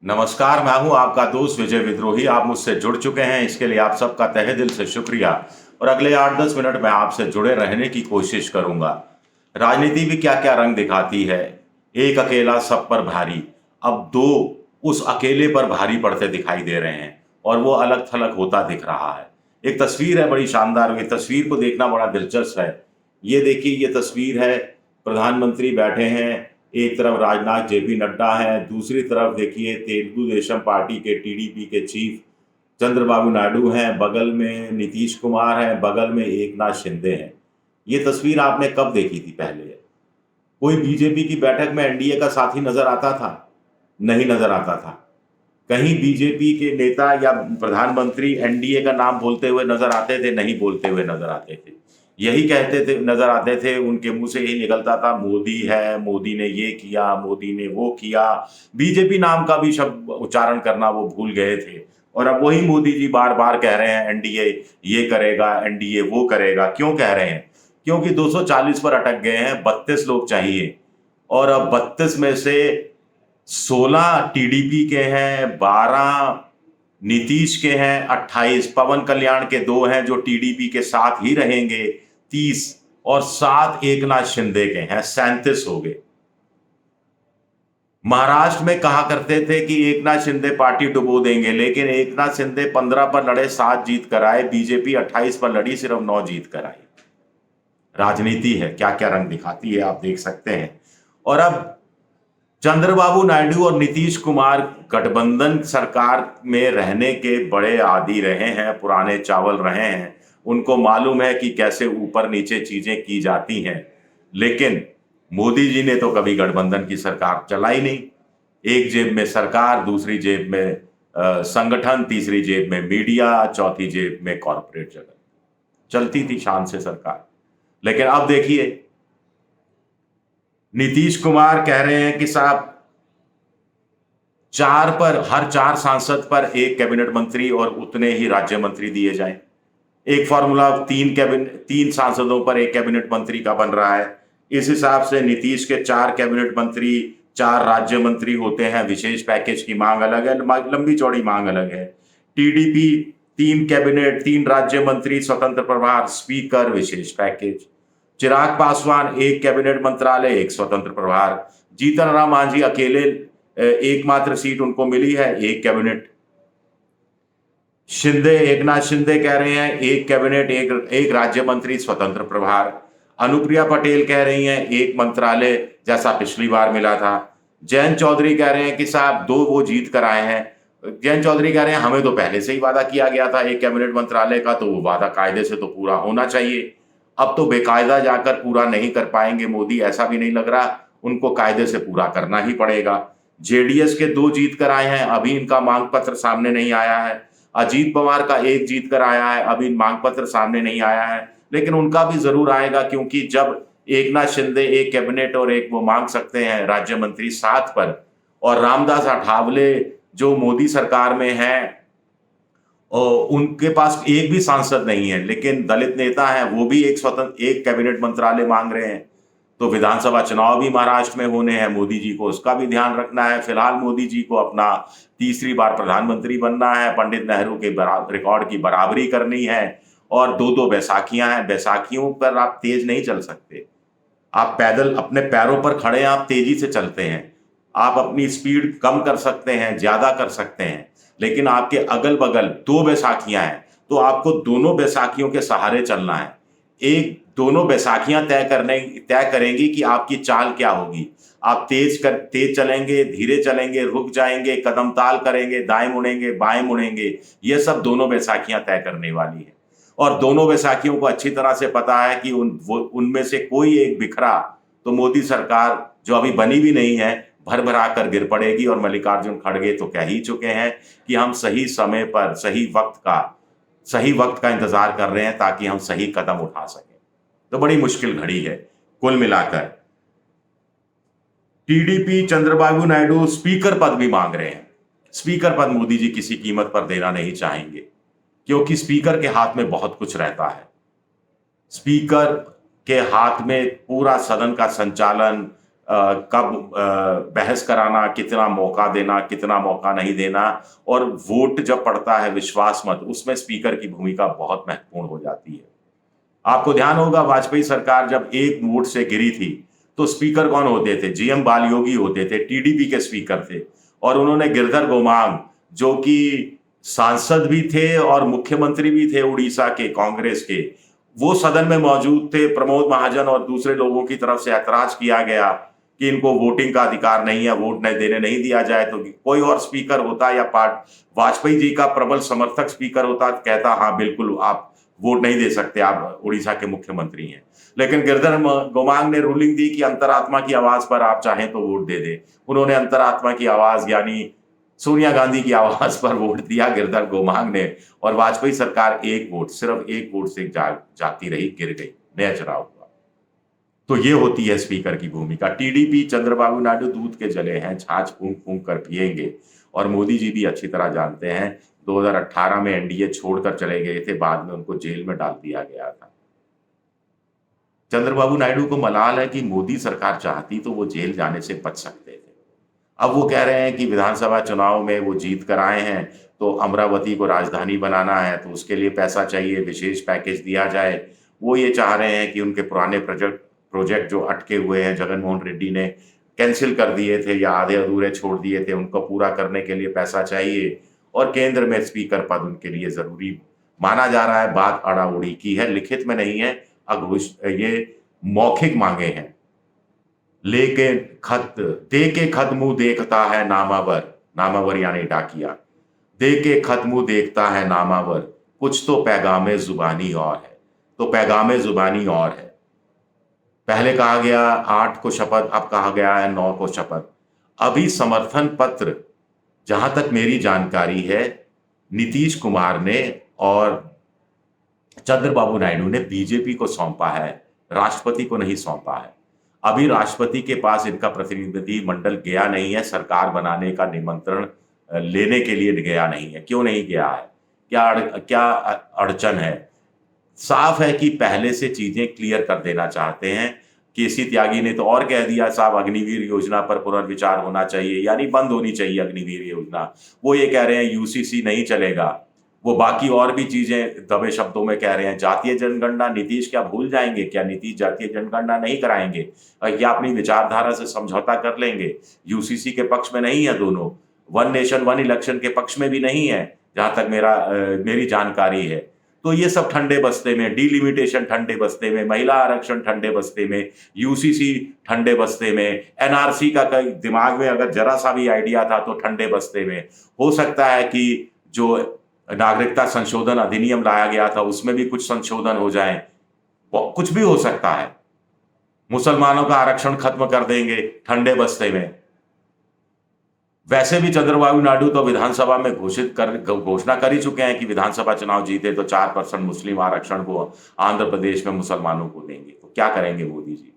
नमस्कार, मैं हूं आपका दोस्त विजय विद्रोही। आप मुझसे जुड़ चुके हैं, इसके लिए आप सबका तहे दिल से शुक्रिया। और अगले 8-10 मिनट में आपसे जुड़े रहने की कोशिश करूंगा। राजनीति भी क्या क्या रंग दिखाती है। एक अकेला सब पर भारी, अब दो उस अकेले पर भारी पड़ते दिखाई दे रहे हैं और वो अलग थलग होता दिख रहा है। एक तस्वीर है बड़ी शानदार, ये तस्वीर को देखना बड़ा दिलचस्प है। ये देखिए, ये तस्वीर है, प्रधानमंत्री बैठे हैं, एक तरफ राजनाथ जेपी नड्डा हैं, दूसरी तरफ देखिए तेलुगु देशम पार्टी के टीडीपी के चीफ चंद्रबाबू नायडू हैं, बगल में नीतीश कुमार हैं, बगल में एकनाथ शिंदे हैं। ये तस्वीर आपने कब देखी थी पहले? कोई बीजेपी की बैठक में एनडीए का साथी नजर आता था? नहीं नजर आता था। कहीं बीजेपी के नेता या प्रधानमंत्री एनडीए का नाम बोलते हुए नजर आते थे? नहीं बोलते हुए नजर आते थे। यही कहते थे, नजर आते थे, उनके मुंह से यही निकलता था, मोदी है, मोदी ने ये किया, मोदी ने वो किया। बीजेपी नाम का भी शब्द उच्चारण करना वो भूल गए थे। और अब वही मोदी जी बार बार कह रहे हैं एनडीए ये करेगा, एनडीए वो करेगा। क्यों कह रहे हैं? क्योंकि 240 पर अटक गए हैं, 32 लोग चाहिए। और अब 32 में से 16 टीडीपी के हैं, 12 नीतीश के हैं, 28 पवन कल्याण के 2 हैं जो टीडीपी के साथ ही रहेंगे, 30, और 7 एकनाथ शिंदे के हैं, 37 हो गए। महाराष्ट्र में कहा करते थे कि एकनाथ शिंदे पार्टी डुबो देंगे, लेकिन एकनाथ शिंदे 15 पर लड़े, 7 जीत कर आए। बीजेपी 28 पर लड़ी, सिर्फ 9 जीत कर आई। राजनीति है, क्या क्या रंग दिखाती है, आप देख सकते हैं। और अब चंद्रबाबू नायडू और नीतीश कुमार गठबंधन सरकार में रहने के बड़े आदी रहे हैं, पुराने चावल रहे हैं। उनको मालूम है कि कैसे ऊपर नीचे चीजें की जाती हैं। लेकिन मोदी जी ने तो कभी गठबंधन की सरकार चलाई नहीं। एक जेब में सरकार, दूसरी जेब में संगठन, तीसरी जेब में मीडिया, चौथी जेब में कॉरपोरेट जगत। चलती थी शान से सरकार। लेकिन अब देखिए, नीतीश कुमार कह रहे हैं कि साहब हर 4 सांसद पर एक कैबिनेट मंत्री और उतने ही राज्य मंत्री दिए जाएं। एक फॉर्मूला 3 सांसदों पर एक कैबिनेट मंत्री का बन रहा है। इस हिसाब से नीतीश के 4 कैबिनेट मंत्री, 4 राज्य मंत्री होते हैं। विशेष पैकेज की मांग अलग है, लंबी चौड़ी मांग अलग है। टीडीपी 3 कैबिनेट, 3 राज्य मंत्री, स्वतंत्र प्रभार, स्पीकर, विशेष पैकेज। चिराग पासवान 1 कैबिनेट मंत्रालय, 1 स्वतंत्र प्रभार। जीतन राम मांझी अकेले एकमात्र सीट उनको मिली है, 1 कैबिनेट। एकनाथ शिंदे कह रहे हैं 1 कैबिनेट, एक राज्य मंत्री, स्वतंत्र प्रभार। अनुप्रिया पटेल कह रही हैं 1 मंत्रालय, जैसा पिछली बार मिला था। जयंत चौधरी कह रहे हैं कि साहब 2 वो जीत कर आए हैं। जयंत चौधरी कह रहे हैं हमें तो पहले से ही वादा किया गया था 1 कैबिनेट मंत्रालय का, तो वो वादा कायदे से तो पूरा होना चाहिए। अब तो बेकायदा जाकर पूरा नहीं कर पाएंगे मोदी, ऐसा भी नहीं लग रहा। उनको कायदे से पूरा करना ही पड़ेगा। जेडीएस के 2 जीत कर आए हैं, अभी इनका मांग पत्र सामने नहीं आया है। अजीत पवार का 1 जीत कर आया है, अभी मांग पत्र सामने नहीं आया है, लेकिन उनका भी जरूर आएगा। क्योंकि जब एकनाथ शिंदे 1 कैबिनेट और 1 वो मांग सकते हैं राज्य मंत्री 7 पर, और रामदास अठावले जो मोदी सरकार में हैं और उनके पास एक भी सांसद नहीं है, लेकिन दलित नेता हैं, वो भी एक कैबिनेट मंत्रालय मांग रहे हैं। तो विधानसभा चुनाव भी महाराष्ट्र में होने हैं, मोदी जी को उसका भी ध्यान रखना है। फिलहाल मोदी जी को अपना तीसरी बार प्रधानमंत्री बनना है, पंडित नेहरू के रिकॉर्ड की बराबरी करनी है, और 2-2 बैसाखियां हैं। बैसाखियों पर आप तेज नहीं चल सकते। आप पैदल अपने पैरों पर खड़े हैं, आप तेजी से चलते हैं। आप अपनी स्पीड कम कर सकते हैं, ज्यादा कर सकते हैं, लेकिन आपके अगल बगल 2 बैसाखियां हैं, तो आपको दोनों बैसाखियों के सहारे चलना है। दोनों बैसाखियां तय करेंगी कि आपकी चाल क्या होगी। आप तेज चलेंगे, धीरे चलेंगे, रुक जाएंगे, कदम ताल करेंगे, दाएं मुड़ेंगे, बाएं मुड़ेंगे। ये सब दोनों बैसाखियां तय करने वाली है। और दोनों बैसाखियों को अच्छी तरह से पता है कि उनमें से कोई एक बिखरा तो मोदी सरकार, जो अभी बनी भी नहीं है, भर भरा कर गिर पड़ेगी। और मल्लिकार्जुन खड़गे तो कह ही चुके हैं कि हम सही समय पर सही वक्त का इंतजार कर रहे हैं ताकि हम सही कदम उठा सकें। तो बड़ी मुश्किल घड़ी है। कुल मिलाकर टीडीपी, चंद्रबाबू नायडू स्पीकर पद भी मांग रहे हैं। स्पीकर पद मोदी जी किसी कीमत पर देना नहीं चाहेंगे, क्योंकि स्पीकर के हाथ में बहुत कुछ रहता है। स्पीकर के हाथ में पूरा सदन का संचालन, कब बहस कराना, कितना मौका देना, कितना मौका नहीं देना, और वोट जब पड़ता है विश्वास मत, उसमें स्पीकर की भूमिका बहुत महत्वपूर्ण हो जाती है। आपको ध्यान होगा वाजपेयी सरकार जब एक वोट से गिरी थी तो स्पीकर कौन होते थे? जीएम बालयोगी होते थे, टीडीपी के स्पीकर थे। और उन्होंने गिरधर गोमांग, जो कि सांसद भी थे और मुख्यमंत्री भी थे उड़ीसा के कांग्रेस के, वो सदन में मौजूद थे। प्रमोद महाजन और दूसरे लोगों की तरफ से ऐतराज किया गया कि इनको वोटिंग का अधिकार नहीं है, वोट नहीं देने नहीं दिया जाए। तो कोई और स्पीकर होता या वाजपेयी जी का प्रबल समर्थक स्पीकर होता, कहता हाँ बिल्कुल आप वोट नहीं दे सकते, आप उड़ीसा के मुख्यमंत्री हैं। लेकिन गिरधर गोमांग ने रूलिंग दी कि अंतरात्मा की आवाज पर आप चाहें तो वोट दे दे। उन्होंने अंतरात्मा की आवाज यानी सोनिया गांधी की आवाज पर वोट दिया गिरधर गोमांग ने, और वाजपेयी सरकार एक वोट, सिर्फ एक वोट से जाती रही, गिर गई, नया चुनाव हुआ। तो ये होती है स्पीकर की भूमिका। टीडीपी, चंद्रबाबू नायडू दूध के जले हैं, छाछ फूंक फूंक कर पिएंगे। और मोदी जी भी अच्छी तरह जानते हैं, 2018 में एनडीए छोड़कर चले गए थे, बाद में उनको जेल में डाल दिया गया था। चंद्रबाबू नायडू को मलाल है कि मोदी सरकार चाहती तो वो जेल जाने से बच सकते थे। अब वो कह रहे हैं कि विधानसभा चुनाव में वो जीत कर आए हैं, तो अमरावती को राजधानी बनाना है, तो उसके लिए पैसा चाहिए, विशेष पैकेज दिया जाए। वो ये चाह रहे हैं कि उनके पुराने प्रोजेक्ट जो अटके हुए हैं, जगनमोहन रेड्डी ने कैंसिल कर दिए थे या आधे अधूरे छोड़ दिए थे, उनको पूरा करने के लिए पैसा चाहिए। और केंद्र में स्पीकर पद उनके लिए जरूरी माना जा रहा है। बात अड़ाउड़ी की है, लिखित में नहीं है, ये मौखिक मांगे हैं। लेके खत दे के खत मुंह देखता है नामावर, नामावर यानी डाकिया, दे के खत मुंह देखता है नामावर, कुछ तो पैगामे जुबानी और है। तो पैगामे जुबानी और है। पहले कहा गया 8 को शपथ, अब कहा गया है 9 को शपथ। अभी समर्थन पत्र, जहां तक मेरी जानकारी है, नीतीश कुमार ने और चंद्रबाबू नायडू ने बीजेपी को सौंपा है, राष्ट्रपति को नहीं सौंपा है। अभी राष्ट्रपति के पास इनका प्रतिनिधि मंडल गया नहीं है, सरकार बनाने का निमंत्रण लेने के लिए गया नहीं है। क्यों नहीं गया है? क्या अड़चन है? साफ है कि पहले से चीजें क्लियर कर देना चाहते हैं। केसी त्यागी ने तो और कह दिया, साहब अग्निवीर योजना पर पुनर्विचार होना चाहिए, यानी बंद होनी चाहिए अग्निवीर योजना। वो ये कह रहे हैं यूसीसी नहीं चलेगा। वो बाकी और भी चीजें दबे शब्दों में कह रहे हैं। जातीय जनगणना, नीतीश क्या भूल जाएंगे? क्या नीतीश जातीय जनगणना नहीं कराएंगे? क्या अपनी विचारधारा से समझौता कर लेंगे? यूसीसी के पक्ष में नहीं है दोनों, वन नेशन वन इलेक्शन के पक्ष में भी नहीं है, जहां तक मेरी जानकारी है। तो ये सब ठंडे बस्ते में, डिलिमिटेशन ठंडे बस्ते में, महिला आरक्षण ठंडे बस्ते में, यूसीसी ठंडे बस्ते में, एनआरसी का दिमाग में अगर जरा सा भी आइडिया था तो ठंडे बस्ते में। हो सकता है कि जो नागरिकता संशोधन अधिनियम लाया गया था उसमें भी कुछ संशोधन हो जाए, कुछ भी हो सकता है। मुसलमानों का आरक्षण खत्म कर देंगे ठंडे बस्ते में। वैसे भी चंद्रबाबू नायडू तो विधानसभा में घोषणा कर ही चुके हैं कि विधानसभा चुनाव जीते तो 4% मुस्लिम आरक्षण को आंध्र प्रदेश में मुसलमानों को देंगे। तो क्या करेंगे मोदी जी?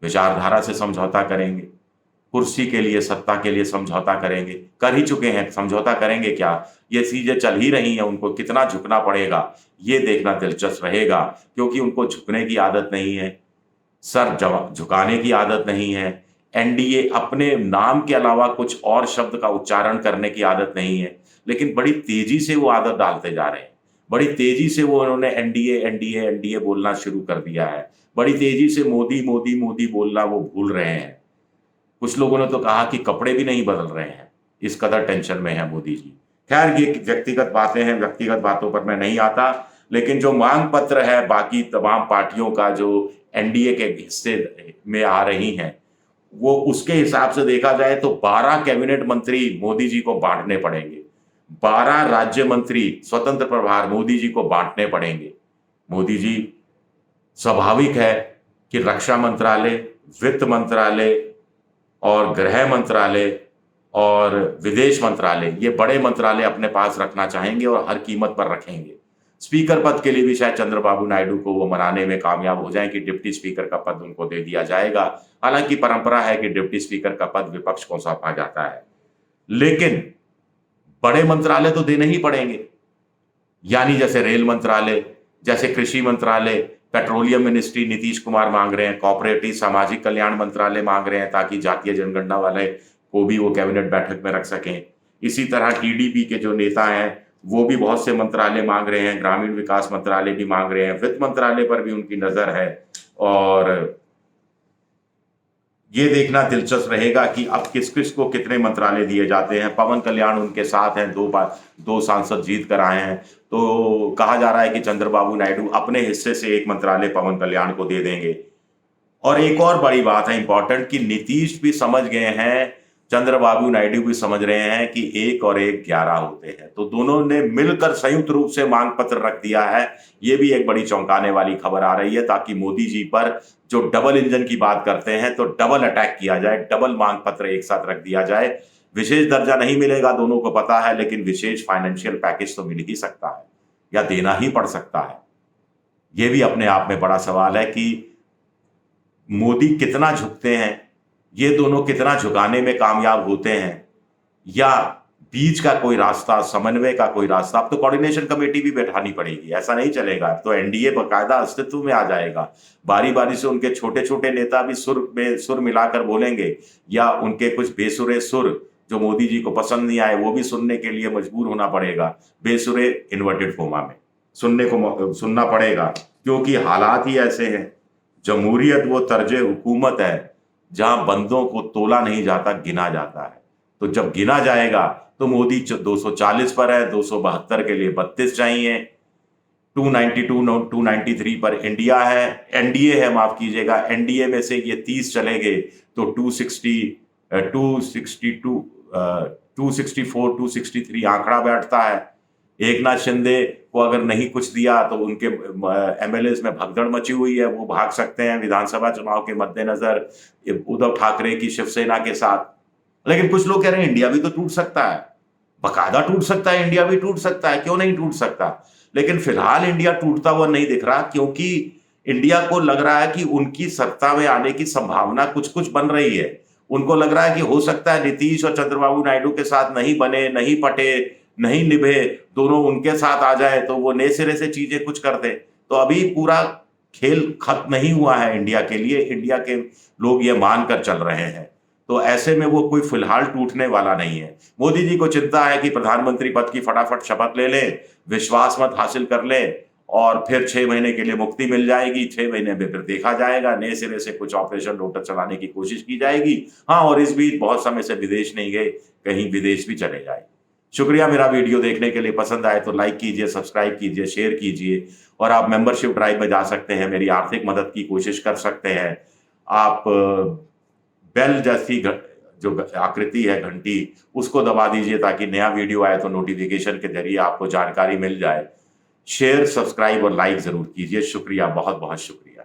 विचारधारा से समझौता करेंगे, कुर्सी के लिए, सत्ता के लिए समझौता करेंगे, कर ही चुके हैं। समझौता करेंगे क्या? ये चीजें चल ही रही हैं, उनको कितना झुकना पड़ेगा ये देखना दिलचस्प रहेगा, क्योंकि उनको झुकने की आदत नहीं है, सर झुकाने की आदत नहीं है। एनडीए अपने नाम के अलावा कुछ और शब्द का उच्चारण करने की आदत नहीं है, लेकिन बड़ी तेजी से वो आदत डालते जा रहे हैं। बड़ी तेजी से वो उन्होंने एनडीए एनडीए एनडीए बोलना शुरू कर दिया है। बड़ी तेजी से मोदी मोदी मोदी बोलना वो भूल रहे हैं। कुछ लोगों ने तो कहा कि कपड़े भी नहीं बदल रहे हैं, इस कदर टेंशन में है मोदी जी। खैर, ये व्यक्तिगत बातें हैं, व्यक्तिगत बातों पर मैं नहीं आता। लेकिन जो मांग पत्र है बाकी तमाम पार्टियों का जो एनडीए के हिस्से में आ रही हैं, वो उसके हिसाब से देखा जाए तो 12 कैबिनेट मंत्री मोदी जी को बांटने पड़ेंगे। 12 राज्य मंत्री स्वतंत्र प्रभार मोदी जी को बांटने पड़ेंगे। मोदी जी, स्वाभाविक है कि रक्षा मंत्रालय, वित्त मंत्रालय और गृह मंत्रालय और विदेश मंत्रालय, ये बड़े मंत्रालय अपने पास रखना चाहेंगे और हर कीमत पर रखेंगे। स्पीकर पद के लिए भी शायद चंद्रबाबू नायडू को वो मनाने में कामयाब हो जाए कि डिप्टी स्पीकर का पद उनको दे दिया जाएगा। हालांकि परंपरा है कि डिप्टी स्पीकर का पद विपक्ष को सौंपा जाता है, लेकिन बड़े मंत्रालय तो देने ही पड़ेंगे। यानी जैसे रेल मंत्रालय, जैसे कृषि मंत्रालय, पेट्रोलियम मिनिस्ट्री नीतीश कुमार मांग रहे हैं, कॉपरेटिव सामाजिक कल्याण मंत्रालय मांग रहे हैं ताकि जातीय जनगणना वाले को भी वो कैबिनेट बैठक में रख सकें। इसी तरह टीडीपी के जो नेता हैं वो भी बहुत से मंत्रालय मांग रहे हैं, ग्रामीण विकास मंत्रालय भी मांग रहे हैं, वित्त मंत्रालय पर भी उनकी नजर है। और ये देखना दिलचस्प रहेगा कि अब किस किस को कितने मंत्रालय दिए जाते हैं। पवन कल्याण उनके साथ हैं, दो सांसद जीत कर आए हैं, तो कहा जा रहा है कि चंद्रबाबू नायडू अपने हिस्से से एक मंत्रालय पवन कल्याण को दे देंगे। और एक और बड़ी बात है इंपॉर्टेंट कि नीतीश भी समझ गए हैं, चंद्रबाबू नायडू भी समझ रहे हैं कि 1 और 1 11 होते हैं, तो दोनों ने मिलकर संयुक्त रूप से मांग पत्र रख दिया है। ये भी एक बड़ी चौंकाने वाली खबर आ रही है, ताकि मोदी जी पर जो डबल इंजन की बात करते हैं तो डबल अटैक किया जाए, डबल मांग पत्र एक साथ रख दिया जाए। विशेष दर्जा नहीं मिलेगा, दोनों को पता है, लेकिन विशेष फाइनेंशियल पैकेज तो मिल ही सकता है या देना ही पड़ सकता है। यह भी अपने आप में बड़ा सवाल है कि मोदी कितना झुकते हैं, ये दोनों कितना झुकाने में कामयाब होते हैं, या बीच का कोई रास्ता, समन्वय का कोई रास्ता। अब तो कोऑर्डिनेशन कमेटी भी बैठानी पड़ेगी, ऐसा नहीं चलेगा। अब तो एनडीए बकायदा अस्तित्व में आ जाएगा। बारी बारी से उनके छोटे छोटे नेता भी सुर मिलाकर बोलेंगे, या उनके कुछ बेसुरे सुर जो मोदी जी को पसंद नहीं आए वो भी सुनने के लिए मजबूर होना पड़ेगा। बेसुरे इन्वर्टेड कोमा में सुनना पड़ेगा, क्योंकि हालात ही ऐसे हैं। जमहूरियत वो तर्ज हुकूमत है जहां बंदों को तोला नहीं जाता, गिना जाता है। तो जब गिना जाएगा तो मोदी 240 पर है, 272 के लिए 32 चाहिए, 292 293 पर इंडिया है, एनडीए है, माफ कीजिएगा, एनडीए में से ये 30 चले गए तो 262 264 263 आंकड़ा बैठता है। एकनाथ शिंदे को अगर नहीं कुछ दिया तो उनके एमएलएस में भगदड़ मची हुई है, वो भाग सकते हैं विधानसभा चुनाव के मद्देनजर उद्धव ठाकरे की शिवसेना के साथ। लेकिन कुछ लोग कह रहे हैं इंडिया भी तो टूट सकता है, बकायदा टूट सकता है, इंडिया भी टूट सकता है, क्यों नहीं टूट सकता। लेकिन फिलहाल इंडिया टूटता हुआ नहीं दिख रहा, क्योंकि इंडिया को लग रहा है कि उनकी सत्ता में आने की संभावना कुछ कुछ बन रही है। उनको लग रहा है कि हो सकता है नीतीश और चंद्रबाबू नायडू के साथ नहीं बने, नहीं पटे, नहीं निभे, दोनों उनके साथ आ जाए तो वो नए सिरे से चीजें कुछ कर दे। तो अभी पूरा खेल खत्म नहीं हुआ है इंडिया के लिए, इंडिया के लोग ये मानकर चल रहे हैं। तो ऐसे में वो कोई फिलहाल टूटने वाला नहीं है। मोदी जी को चिंता है कि प्रधानमंत्री पद की फटाफट शपथ ले लें, विश्वास मत हासिल कर लें, और फिर 6 महीने के लिए मुक्ति मिल जाएगी। 6 महीने में फिर देखा जाएगा, नए सिरे से कुछ ऑपरेशन लोटस चलाने की कोशिश की जाएगी। हाँ, और इस बीच बहुत समय से विदेश नहीं गए, कहीं विदेश भी चले जाए। शुक्रिया मेरा वीडियो देखने के लिए। पसंद आए तो लाइक कीजिए, सब्सक्राइब कीजिए, शेयर कीजिए, और आप मेंबरशिप ड्राइव में जा सकते हैं, मेरी आर्थिक मदद की कोशिश कर सकते हैं। आप बेल जैसी जो आकृति है घंटी, उसको दबा दीजिए ताकि नया वीडियो आए तो नोटिफिकेशन के जरिए आपको जानकारी मिल जाए। शेयर, सब्सक्राइब और लाइक जरूर कीजिए। शुक्रिया, बहुत बहुत शुक्रिया।